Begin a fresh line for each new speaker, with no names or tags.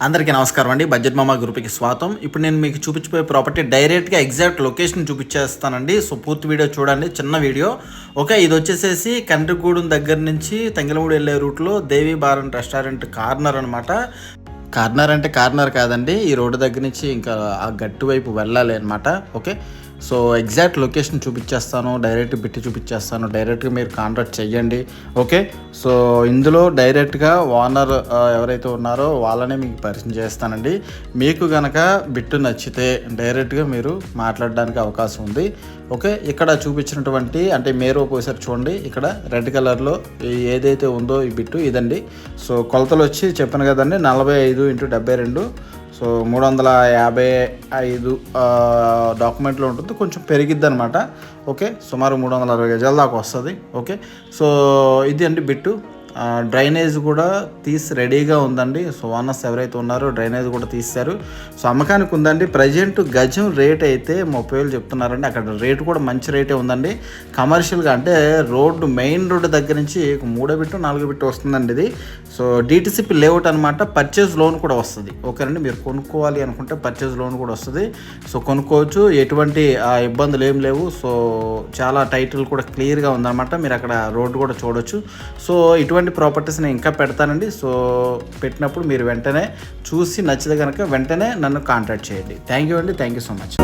అందరికీ నమస్కారం అండి. బడ్జెట్ మామా గ్రూప్కి స్వాగతం. ఇప్పుడు నేను మీకు చూపించిపోయే ప్రాపర్టీ డైరెక్ట్గా ఎగ్జాక్ట్ లొకేషన్ చూపించేస్తానండి. సో పూర్తి వీడియో చూడండి, చిన్న వీడియో. ఓకే, ఇది వచ్చేసేసి కండ్రిగూడెం దగ్గర నుంచి తంగిలమూడి వెళ్ళే రూట్లో దేవి బార్ అండ్ రెస్టారెంట్ కార్నర్ అనమాట. కార్నర్ అంటే కార్నర్ కాదండి, ఈ రోడ్డు దగ్గర నుంచి ఇంకా ఆ గట్టు వైపు వెళ్ళాలి అనమాట. ఓకే, సో ఎగ్జాక్ట్ లొకేషన్ చూపించేస్తాను, డైరెక్ట్ బిట్టి చూపించేస్తాను, డైరెక్ట్గా మీరు కాంటాక్ట్ చెయ్యండి. ఓకే, సో ఇందులో డైరెక్ట్గా ఓనర్ ఎవరైతే ఉన్నారో వాళ్ళనే మీకు పరిచయం చేస్తానండి. మీకు కనుక బిట్టు నచ్చితే డైరెక్ట్గా మీరు మాట్లాడడానికి అవకాశం ఉంది. ఓకే, ఇక్కడ చూపించినటువంటి అంటే మీరు ఒకసారి చూడండి, ఇక్కడ రెడ్ కలర్లో ఏదైతే ఉందో ఈ బిట్టు ఇదండి. సో కొలతలు వచ్చి చెప్పాను కదండి, 45x72. సో 355 డాక్యుమెంట్లో ఉంటుంది, కొంచెం పెరిగిద్ది అనమాట. ఓకే, సుమారు 360 గజాల దాకా వస్తుంది. ఓకే, సో ఇది అండి బిట్టు. డ్రైనేజ్ కూడా తీసి రెడీగా ఉందండి. సో ఓనర్స్ ఎవరైతే ఉన్నారో డ్రైనేజ్ కూడా తీశారు. సో అమ్మకానికి ఉందండి. ప్రజెంట్ గజం రేట్ అయితే 30,000 చెప్తున్నారండి. అక్కడ రేటు కూడా మంచి రేటే ఉందండి. కమర్షియల్గా అంటే రోడ్డు మెయిన్ రోడ్డు దగ్గర నుంచి 3 బిట్టు 4 బిట్టు వస్తుందండి ఇది. సో డిటిసిపి లేఅవుట్ అనమాట. పర్చేజ్ లోన్ కూడా వస్తుంది. ఓకేనండి, మీరు కొనుక్కోవాలి అనుకుంటే పర్చేజ్ లోన్ కూడా వస్తుంది. సో కొనుక్కోవచ్చు, ఎటువంటి ఇబ్బందులు ఏం లేవు. సో చాలా టైటిల్ కూడా క్లియర్గా ఉందన్నమాట. మీరు అక్కడ రోడ్డు కూడా చూడొచ్చు. సో ఇటువంటి ప్రాపర్టీస్ నేను ఇంకా పెడతానండి. సో పెట్టినప్పుడు మీరు వెంటనే చూసి నచ్చితే కనుక వెంటనే నన్ను కాంటాక్ట్ చేయండి. థ్యాంక్ యూ అండి, థ్యాంక్ యూ సో మచ్.